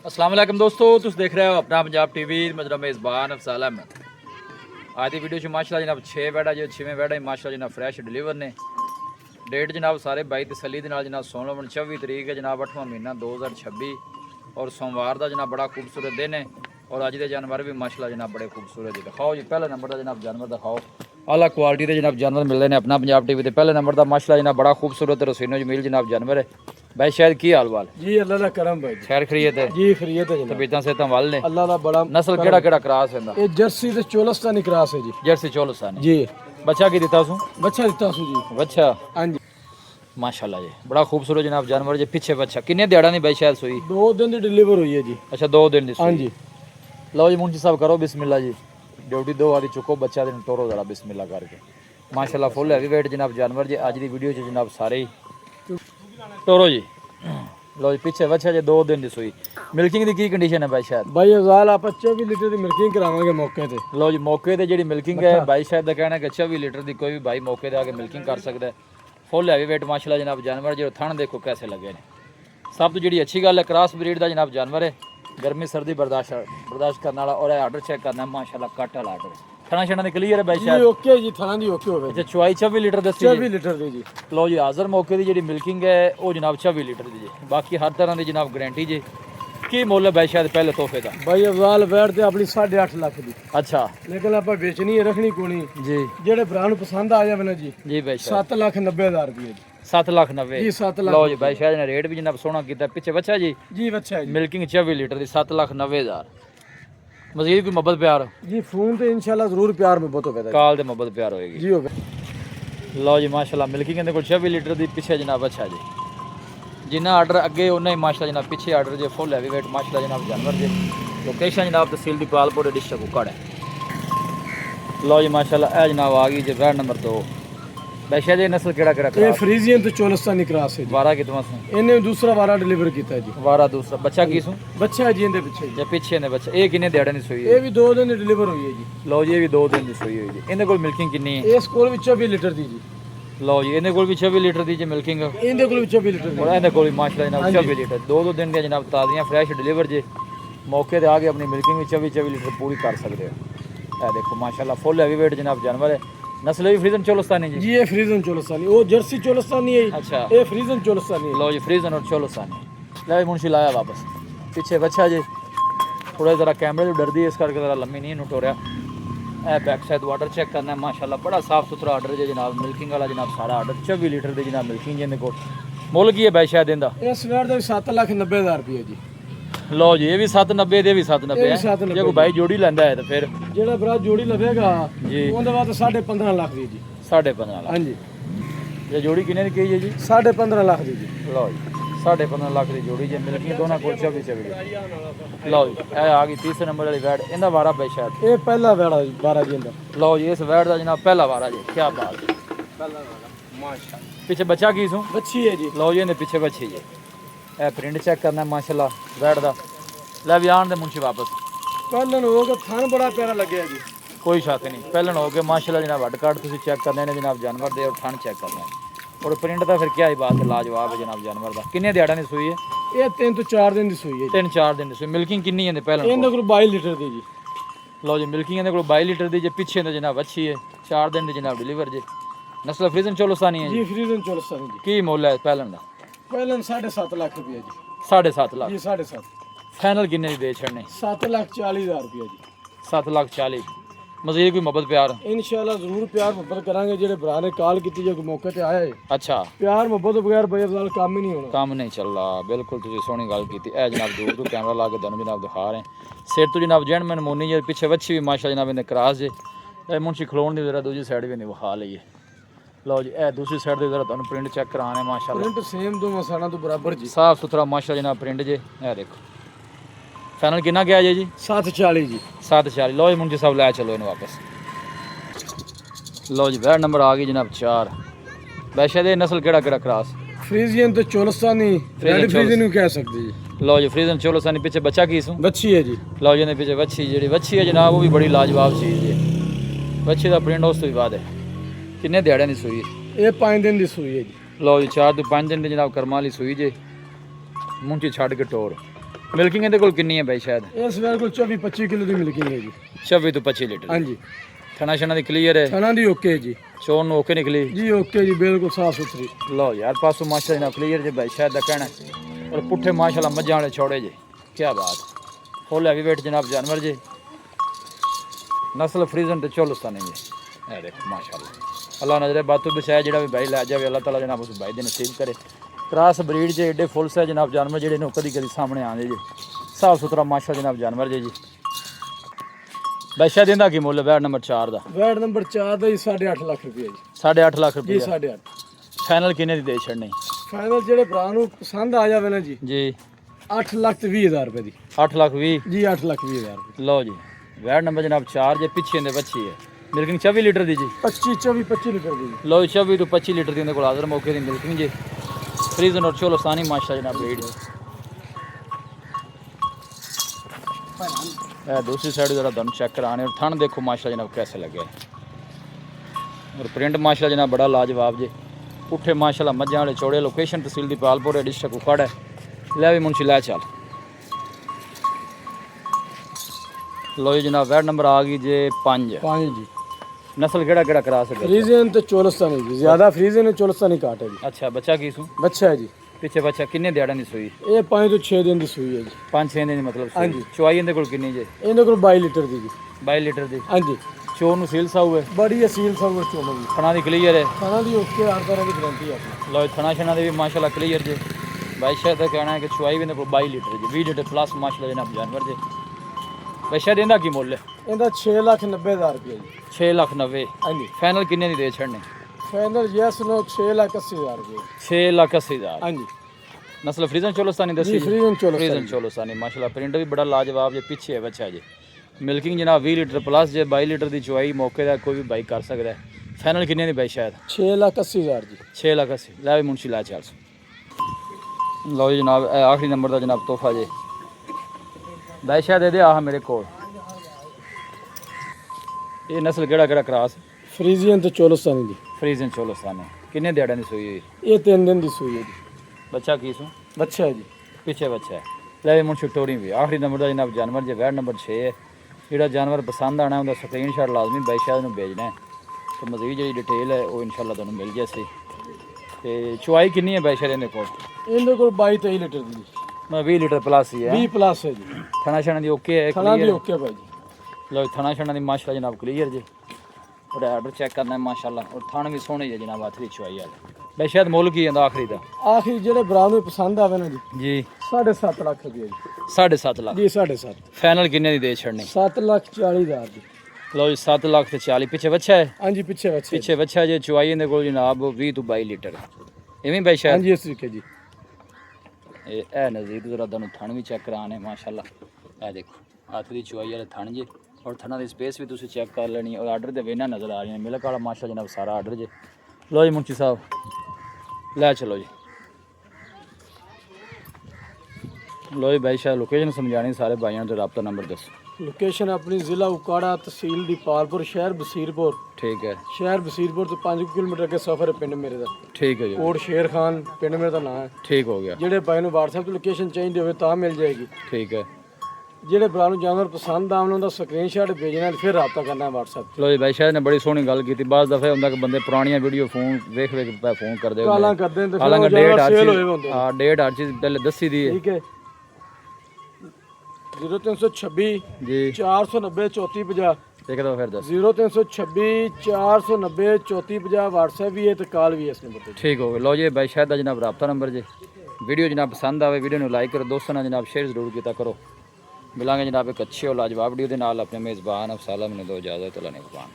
अस्सलाम वालेकुम दोस्तों, तुम देख रहे हो अपना पंजाब टीवी। मेरा मेज़बान अफसाल अहमद। आज की वीडियो माशाल्लाह जनाब 6 बैड जो 6वें बैड है माशाल्लाह जनाब फ्रैश डिलीवर ने। डेट जनाब सारे 22 तसली के जनाब 16 तरीक है जनाब 8वां महीना 2026 और सोमवार का जनाब बड़ा खूबसूरत दिन है। और अज के जानवर भी माशाल्लाह जनाब बड़े खूबसूरत है। दिखाओ जी पहले नंबर का जनाब जानवर दिखाओ। आला क्वालिटी के जनाब जानवर मिल रहे हैं अपना पंजाब टीवी के। पहले नंबर का माशाल्लाह जनाब बड़ा खूबसूरत रसीनो जमील जनाब जानवर है। भाई शायद की हाल वाल जी अल्लाह दा करम भाई खैर खरीयत है जी खरीयत है जनाब। तबीयतां से वाल ने अल्लाह दा बड़ा नस्ल केड़ा केड़ा क्रॉस है ये जर्सी ते चोलस्तानी क्रॉस है जी। जर्सी चोलस्तानी जी बच्चा की दिता सू बच्चा दिता सू जी। बच्चा हां जी माशाल्लाह जी बड़ा खूबसूरत जनाब जानवर जी। पीछे बच्चा किन्ने दिहाड़ा नहीं भाई शायद सुई 2 दिन दी डिलीवर हुई है जी। अच्छा 2 दिन दी हां सुई। जी लो जी मुंशी साहब करो बिस्मिल्लाह जी। ड्यूटी 2 वारी चुको बच्चा दिन टोरो जरा बिस्मिल्लाह करके माशाल्लाह फुल हैवी वेट जनाब जानवर जी। आज की वीडियो च जनाब सारे ही टोरो जी। लो जी पीछे बच्चा जी 2 दिन दी सुई। मिल्किंग दी की कंडीशन है भाई शायद भाई अजाल आप 24 लीटर दी मिल्किंग करावांगे मौके ते। लो जी मौके ते जेडी मिल्किंग है भाई शायद दा कहना है कि 24 लीटर दी कोई भी भाई मौके ते आके मिल्किंग कर सकता है। फुल हैवी वेट माशाल्लाह जनाब जानवर जो थन देखो कैसे लगे ने। सब तो जी अच्छी गल है क्रॉस ब्रीड का जनाब जानवर है। गर्मी सर्दी बर्दाश्त करने वाला। और आर्डर चेक करना है माशाल्लाह कट वाला आर्डर खाना शाना दी क्लियर है भाई जी शायद ओके जी थाना दी ओके होवे। अच्छा चुआई 24 लीटर दसी 24 लीटर दी जी। लो जी हाजर मौके की जी मिल्किंग है वो जनाब 24 लीटर की जी। बाकी हर तरह की जनाब गारंटी जी। की मुल है भाई शायद पहले तोहफे का भाई अजाल बैठ ते अपनी 8.5 लाख दी। अच्छा लेकिन आप बेचनी है रखनी कोनी जी जेड़े भरा नु पसंद आ जावे ना जी जी भाई शायद 7,90,000 रुपए जी। 7,90,000 जी 7 लाख लो जी भाई शायद ने रेट भी जनाब सोना किया पीछे बच्चा जी जी बच्चा है जी। मिल्किंग 24 लीटर की 7,90,000। मजीद कोई मोहब्बत प्यार जी फोन ते इंशाल्लाह जरूर प्यार में बहुत होगा काल दे मोहब्बत प्यार होएगी जी होगा। लो जी माशाल्लाह मिल्किंग इहदे कोल 26 लीटर दी पीछे जनाब अच्छा जी। जिन्ना आर्डर अगे उन्ना ही माशाल्लाह जनाब पीछे आर्डर जो फुल हैवी वेट माशाल्लाह जनाब जानवर जी। लोकेशन जनाब तहसील दी पालपुर डिस्ट्रिक्ट कुकड़ है। लो जी माशाल्लाह ए जनाब आ गई जी बैड नंबर 2। वैसे ये नस्ल केड़ा केड़ा ये फ्रीजियन तो चोलस्तानी क्रॉस है जी। वारा कितना सू इन्हें दूसरा वारा डिलीवर किया है जी। वारा दूसरा बच्चा की सू बच्चा है जी इनके पीछे या पीछे ने बच्चा ये किन्ने दिहाड़े नहीं सोई ये भी 2 दिन डिलीवर हुई है जी। लो जी ये भी 2 दिन दी सोई हुई जी। इहदे कोल मिल्किंग कितनी है इस कोल भी 24 लीटर दी जी। लो जी इहदे कोल भी 26 लीटर दी जी मिल्किंग इनके कोल भी 24 लीटर दी। और इहदे कोल भी माशाल्लाह जनाब 26 लीटर 2 दिन दी जनाब ताज़ियां फ्रेश डिलीवर जी। मौके ते आके अपनी मिल्किंग भी 24 लीटर पूरी कर सकते हो। ए देखो माशाल्लाह फुल हैवी वेट जनाब जानवर है। नस्ल भी फ्रीजन चोलस्तानी जी। जी ये फ्रीजन चोलस्तानी वो जर्सी चोलस्तानी है। अच्छा ये फ्रीजन चोलस्तानी है। लो जी फ्रीजन और चोलस्तानी ले मुंशी लाया वापस पीछे बच्चा जी। थोड़ा ज़रा कैमरे तो डरदी है इस करके ज़रा लम्मी नहीं टोरिया। ए बैक साइड वाटर चेक करना है माशाल्लाह बड़ा साफ सुथरा आर्डर है जनाब। मिल्किंग वाला जनाब सारा आर्डर 24 लीटर की जनाब मिल्किंग जिंदे को मुल की है भाई शायद इनका इस वेट का 7,90,000 रुपए जी। लो जी ये भी 790 दे भी 790 ये भी है 790 जे कोई भाई जोड़ी लेंदा है तो फिर जेड़ा भरा जोड़ी लवेगा जी ਉਹਦੇ ਬਾਅਦ 15.5 ਲੱਖ ਦੀ ਜੀ। 15.5 लाख ਹਾਂਜੀ ये जोड़ी किन्ने की कही है जी 15.5 ਲੱਖ ਦੀ ਜੀ। लो जी 15.5 लाख की जोड़ी जे मिल्किंग दोनों को 24 लो जी ए आ गई तीसरे नंबर वाली वैड इंदा वारा भाई शायद ਇਹ ਪਹਿਲਾ वेड़ा जी 12 ਜੀ ਦਾ। लो जी इस वैड का जनाब पहला वारा जी क्या बात है। ਪਹਿਲਾ वेड़ा माशाल्लाह पीछे बच्चा की सू ਬੱਚੀ है जी। लो जी इन्हें पीछे बच्ची जी। ए प्रिंट चेक करना है माशाल्लाह वैड का ले भी आन दे मुंशी वापस ਪਹਿਲਨ ਹੋ ਗਿਆ ਥਣ ਬੜਾ ਪਿਆਰਾ ਲੱਗਿਆ ਜੀ। कोई शक नहीं पहले हो गए माशाल्लाह जनाब हट कार्ड तुम चेक करने ने जनाब जानवर दे और ठंड चेक करना है। और प्रिंट का फिर क्या ही बात है लाजवाब है जनाब जानवर का। किन्ने दिहाड़ा नहीं सुई है ਇਹ 3 ਤੋਂ 4 ਦਿਨ ਦੀ ਸੂਈ ਹੈ। 3-4 दिन ਦੀ सुई। मिल्किंग किन्नी है पहले ਇਹਦੇ ਕੋਲ 22 ਲੀਟਰ ਦੀ ਜੀ। लो जी मिल्किंग इहदे कोल 22 लीटर दी जे पीछे ने जनाब अच्छी है 4 दिन दी जनाब डिलीवर जी। नस्ल फ्रीजन चोलस्तानी है ਜੀ ਫਰੀਜ਼ਨ ਚੋਲਸਤਾਨੀ ਜੀ। की मुल है पहलन का ਪਹਿਲਨ 7.5 ਲੱਖ ਰੁਪਏ ਜੀ। 7.5 लाख ਜੀ 7.5 फाइनल किन्ने दी दे छड़ने 7,40,000 रुपए जी। 7,40,000 मजीद कोई मोहब्बत प्यार इंशाल्लाह जरूर प्यार मोहब्बत करांगे जेडे भरा ने कॉल की जो मौके ते आए अच्छा प्यार मोहब्बत तो बगैर भाई अफजाल काम ही नहीं होना। काम नहीं चल रहा बिल्कुल तुझे सोहनी गल की ए जनाब दूर तो कैमरा ला के तुहानू जनाब दिखा रहे हैं। सिर तो जनाब जेंटलमैन मोनी जे पीछे बच्ची भी माशा जनाब इन्हें क्रॉस जे ए मुंशी खलोण दी जरा दूसरी साइड भी नहीं विखा लईए। लो जी ए दूसरी साइड दे जरा तुहानू प्रिंट चेक कराने माशाल्लाह प्रिंट सेम दो मसाना तो बराबर जी। साफ सुथरा माशा जनाब प्रिंट जे ए देखो फाइनल कितना गया जी 740 जी। 740 लो जी मुंशी साहब लै चलो इन्हें वापस। लो जी वैड नंबर आ गई जनाब 4। वैसे दे नस्ल केड़ा केड़ा क्रॉस फ्रीजियन तो चोलस्तानी रेड फ्रीजियन को कह सकते जी। लो जी फ्रीजन चोलस्तानी पीछे बच्चा की सू बच्ची है जी। लो जी ने पीछे बच्ची जी बच्ची है जनाब वो भी बड़ी लाजवाब चीज़ है। बच्ची का प्रिंट उस तो भी बाद है किन्ने दिहाड़े नहीं सुई ये 5 दिन की सूई है जी। लो जी 4 ਤੋਂ 5 दिन की जनाब कर्मा वाली सुई जे मुंची छड़ के टोर ਮਿਲਕਿੰਗ ਇਹਦੇ ਕੋਲ ਕਿੰਨੀ ਹੈ ਬਾਈ ਸ਼ਾਇਦ ਇਸ ਵੇਲੇ ਕੋਲ 24-25 ਕਿਲੋ ਦੀ ਮਿਲਕਿੰਗ ਹੈ ਜੀ 26 ਤੋਂ 25 ਲੀਟਰ ਹਾਂਜੀ ਥਣਾ ਛਣਾ ਦੀ ਕਲੀਅਰ ਹੈ ਥਣਾ ਦੀ ਓਕੇ ਜੀ ਚੋਣ ਨੂੰ ਓਕੇ ਨਿਕਲੀ ਜੀ ਓਕੇ ਜੀ ਬਿਲਕੁਲ ਸਾਫ ਸੁਥਰੀ ਲਓ ਯਾਰ ਪਾਸੋਂ ਮਾਸ਼ਾਅੱਲਾ ਨਾਲ ਕਲੀਅਰ ਜੇ ਬਾਈ ਸ਼ਾਇਦ ਦਾ ਕਹਿਣਾ ਔਰ ਪੁੱਠੇ ਮਾਸ਼ਾਅੱਲਾ ਮੱਝਾਂ ਵਾਲੇ ਛੋੜੇ ਜੇ ਕੀ ਬਾਤ ਫੁੱਲ ਹੈਵੀ ਵੇਟ ਜਨਾਬ ਜਾਨਵਰ ਜੇ ਨਸਲ ਫਰੀਜ਼ਨ ਤੇ ਚੋਲਸਤਾਨੀ ਜੀ ਇਹ ਦੇਖੋ ਮਾਸ਼ਾਅੱਲਾ ਅੱਲਾ ਨਜ਼ਰੇ ਬਾਤੂ ਬਿਛਾਇਆ ਜਿਹੜਾ ਵੀ ਬਾਈ ਲੈ ਜਾਵੇ ਅੱਲਾਹ ਤਾਲਾ ਜਨਾਬ ਉਸ ਬਾਈ ਦੇ ਨਸੀਬ ਕਰੇ ਕ੍ਰਾਸ ਬਰੀਡ ਜੇ ਏਡੇ ਫੁੱਲ ਸੇ ਜਨਾਬ ਜਾਨਵਰ ਜਿਹੜੇ ਨੇ ਕਦੀ ਕਦੀ ਸਾਹਮਣੇ ਆਉਂਦੇ ਜੀ ਸਾਫ ਸੁਥਰਾ ਮਾਸ਼ਾਅੱਲਾ ਜਨਾਬ ਜਾਨਵਰ ਜੇ ਜੀ ਬਾਦਸ਼ਾਹ ਦਿੰਦਾ ਕੀ ਮੁੱਲ ਵੈਟ ਨੰਬਰ 4 ਦਾ ਵੈਟ ਨੰਬਰ 4 ਦਾ ਜੀ 8.5 ਲੱਖ ਰੁਪਏ ਜੀ 8.5 ਲੱਖ ਜੀ ਰੁਪਏ 8.5 ਫਾਈਨਲ ਕਿੰਨੇ ਦੀ ਦੇ ਛੱਡਣੀ ਫਾਈਨਲ ਜਿਹੜੇ ਭਰਾ ਨੂੰ ਪਸੰਦ ਆ ਜਾਵੇ ਨਾ ਜੀ ਜੀ 8 ਲੱਖ ਤੇ 20 ਹਜ਼ਾਰ ਰੁਪਏ ਦੀ 8 ਲੱਖ 20 ਜੀ 8 ਲੱਖ 20 ਹਜ਼ਾਰ ਰੁਪਏ ਲਓ ਜੀ ਵੈਟ ਨੰਬਰ ਜਨਾਬ 4 ਜੇ ਪਿੱਛੇ ਦੇ ਬੱਚੀ ਹੈ ਮਿਲਕਿੰਗ 24 ਲੀਟਰ ਦੀ ਜੀ 25 ਲੀਟਰ ਦੀ ਜੀ ਲਓ 24 ਤੋਂ 25 ਲੀਟਰ ਦੀ ਉਹਦੇ ਕੋਲ ਹਾਜ਼ਰ ਮੌਕੇ ਦੀ ਮਿਲਕਿੰਗ ਜੀ ਫਰੀਜ਼ਨ ਔਰ ਚੋਲਸਤਾਨੀ ਮਾਸ਼ਾ ਜਨਾਬ ਬਰੀਡ ਜੀ ਇਹ दूसरी साइड जरा दोनों चेक कराने और थन देखो माशा जनाब कैसे लगे और प्रिंट माशा जनाब बड़ा लाजवाब जे पुठे माशाल्लाह मझां वाले चौड़े लोकेशन तहसील दीपालपुर डिस्ट्रिक्ट कुकड़ है लै भी मुंशी लै चल लो जी जनाब वैट नंबर आ गई जे 5 जी नस्ल केड़ा करा सकते फ्रीजन तो चोलस्तानी जी ज्यादा फ्रीजन है चोलस्तानी काट है जी अच्छा बच्चा की सू बच्चा है जी पिछे बच्चा किन्ने दिहाड़ां दी सूई ये 5 तो 6 दिन की सूई है जी 5-6 दिन दी मतलब हाँ सूई जी। चुआई इहदे कोल किन्नी जे इन्हें को 22 लीटर दी जी 22 लीटर दी हाँ जी चो नूं सील साऊ है बड़ी असील सब चोल जी थना दी क्लीयर है खाना दी ओके हर तरह की गारंटी है अपनी लो थना शना दे भी माशाल्लाह क्लीयर जे बादशाह का कहना है कि चुआई भी इहदे कोल 22 लीटर जे 20 लीटर प्लस माशाल्लाह जनाब जानवर जे बादशाह देंदा की मुੱਲ है इनका 6,90,000 रुपये जी 6,90,000 हाँ जी फाइनल किन्ने दी दे छड़ने फाइनल यस नो 6,80,000 रुपये 6,80,000 हाँ जी नस्ल फ्रीजन चोलस्तानी जी दसी फ्रीजन चोलस्तानी फ्रीजन चोलस्तानी माशाल्लाह प्रिंट भी बड़ा लाजवाब जे पीछे है बच्चा जे मिल्किंग जनाब 20 लीटर प्लस जे 22 लीटर दी चुआई मौके दा कोई भी बाई कर सकदा है फाइनल किन्ने दी बाई शायद 6,80,000 जी 6,80,000 लै भी मुंशी ला 400 लो जी जनाब आखिरी नंबर दा जनाब तोहफा जे बादशाह दे दे आह मेरे कोल ये नस्ल केड़ा क्रास फ्रीजियन तो चोलस्तानी जी फ्रीजन चोलस्तानी किन्ने दिहाड़े दी सूई हुई ये 3 दिन की सूई है जी बच्चा की सू बच्चा है जी पीछे बच्चा है ले मुंशी टोरी भी आखिरी नंबर का जनाब जानवर जो वैट नंबर 6 है जोड़ा जानवर पसंद आना उनका स्क्रीन शॉट लाजमी बादशाह को भेजना है तो मजीद जी डिटेल है वो इंशाल्लाह तुहानू मिल जाए तो चुआई किन्नी है बादशाह इन्हें को इनके को 22-23 लीटर दी मैं 20 लीटर प्लस ही है 20 प्लस है जी थना शना दी ओके है खाना भी clear है। ओके भाई जी लो थना शना दी माशाल्लाह जनाब क्लियर जी और आर्डर चेक करना है माशाल्लाह और थान भी सोहने है जनाब आखिरी चुआई वाले बादशाह मुल की है आखिरी का आखिर जेडे भरा ਨੂੰ पसंद आवे ना जी जी 7.5 ਲੱਖ रुपये जी 7.5 लाख जी 7.5 फाइनल किन्ने दी दे छड़नी 7,40,000 जी लो जी 7 लाख ते 40 पीछे बच्चा है हाँ जी पीछे बच्चे ਪਿੱਛੇ ਬੱਚਾ ਜੇ ਚੁਆਈ ਇਹਦੇ ਕੋਲ ਜਨਾਬ 20 ਤੋਂ 22 ਲੀਟਰ ਇਵੇਂ ਬਾਈ हाँ ਸ਼ਾਇਦ जी इस तरीके जी ਇਹ ਨਜ਼ਦੀਕ ਜ਼ਰਾ ਤੁਹਾਨੂੰ ਥਣ ਵੀ ਚੈੱਕ ਕਰਾਣੇ ਮਾਸ਼ਾਅੱਲਾ ਇਹ ਦੇਖੋ ਹੱਥ ਦੀ ਚੁਆਈ ਵਾਲੇ ਥਣ ਜੇ ਔਰ ਥਣਾਂ ਦੀ ਸਪੇਸ ਵੀ ਤੁਸੀਂ ਚੈੱਕ ਕਰ ਲੈਣੀ ਔਰ ਆਰਡਰ ਦੇ ਵੇਨਾ ਨਜ਼ਰ ਆ ਰਹੀਆਂ ਮਿਲਕ ਵਾਲਾ ਮਾਸ਼ਾ ਜਨਾਬ ਸਾਰਾ ਆਰਡਰ ਜੇ ਲੋ ਜੀ ਮੁੰਚੀ ਸਾਹਿਬ ਲੈ ਚਲੋ ਜੀ ਲੋ ਜੀ ਬਾਈ ਸ਼ਾਇਦ ਲੋਕੇਸ਼ਨ ਸਮਝਾਣੀ ਸਾਰੇ ਭਾਈਆਂ ਨੂੰ ਤੇ ਰਾਬਤਾ ਨੰਬਰ ਦੱਸੋ लोकेशन अपनी ज़िला उकाड़ा तहसील दीपालपुर शहर बसीरपुर ਠੀਕ ਹੈ शहर बसीरपुर तो 5 किलोमीटर के सफ़र है पिंड मेरे का ਠੀਕ ਹੈ ਜੀ कोट शेर खान पिंड मेरे का नाम है ਠੀਕ ਹੋ ਗਿਆ ਜਿਹੜੇ ਭਾਈ ਨੂੰ WhatsApp ਤੇ ਲੋਕੇਸ਼ਨ ਚਾਹੀਦੀ ਹੋਵੇ ਤਾਂ ਮਿਲ ਜਾਏਗੀ ਠੀਕ ਹੈ ਜਿਹੜੇ ਭਰਾ ਨੂੰ ਜਾਨਵਰ ਪਸੰਦ ਆਉਣ ਉਹਦਾ ਸਕਰੀਨਸ਼ਾਟ ਭੇਜਣਾ ਤੇ ਫਿਰ ਰਾਬਤਾ ਕਰਨਾ WhatsApp ਤੇ ਲੋ ਜੀ ਬਾਈ ਸ਼ਾਇਦ ਨੇ ਬੜੀ ਸੋਹਣੀ ਗੱਲ ਕੀਤੀ ਬਾਅਦ ਦਫੇ ਹੁੰਦਾ ਕਿ ਬੰਦੇ ਪੁਰਾਣੀਆਂ ਵੀਡੀਓ ਫੋਨ ਵੇਖ ਵੇਖ ਫੋਨ ਕਰਦੇ ਕਾਲਾਂ ਕਰਦੇ ਨੇ ਤੇ ਫਿਰ ਹਾਲਾਂਕਿ ਉਹ ਡੇਟ ਜਾਨਵਰ ਹਰ ਸੇਲ ਹੋਏ ਚੀਜ਼ ਹੁੰਦੇ ਹਾਂ ਡੇਟ ਹਰ ਚੀਜ਼ ਪਹਿਲੇ ਦੱਸੀ ਦੀ ਹੈ ਠੀਕ ਹੈ 0326 ਜੀ 490 3450 ਇੱਕ ਦਫਾ ਫਿਰ ਦੱਸ 0326 490 3450 WhatsApp ਵੀ ਹੈ ਤੇ ਕਾਲ ਵੀ ਹੈ ਇਸ ਨੰਬਰ ਤੇ ਠੀਕ ਹੋ ਗਿਆ ਲੋ ਜੀ ਬਾਈ ਸ਼ਾਇਦ ਦਾ ਜਨਾਬ ਰਾਬਤਾ ਨੰਬਰ ਜੇ ਵੀਡੀਓ ਜਨਾਬ ਪਸੰਦ ਆਵੇ ਵੀਡੀਓ ਨੂੰ ਲਾਈਕ ਕਰੋ ਦੋਸਤਾਂ ਨਾਲ ਜਨਾਬ ਸ਼ੇਅਰ ਜ਼ਰੂਰ ਕੀਤਾ ਕਰੋ ਮਿਲਾਂਗੇ ਜਨਾਬ ਇੱਕ ਅੱਛੀ ਔਰ ਲਾਜਵਾਬ ਵੀਡੀਓ ਦੇ ਨਾਲ ਆਪਣੇ ਮੇਜ਼ਬਾਨ ਅਫਸਾਲਮ ਨੇ ਦੋ ਇਜਾਜ਼ਤ ਲੈਣੇ ਕੁਰਬਾਨ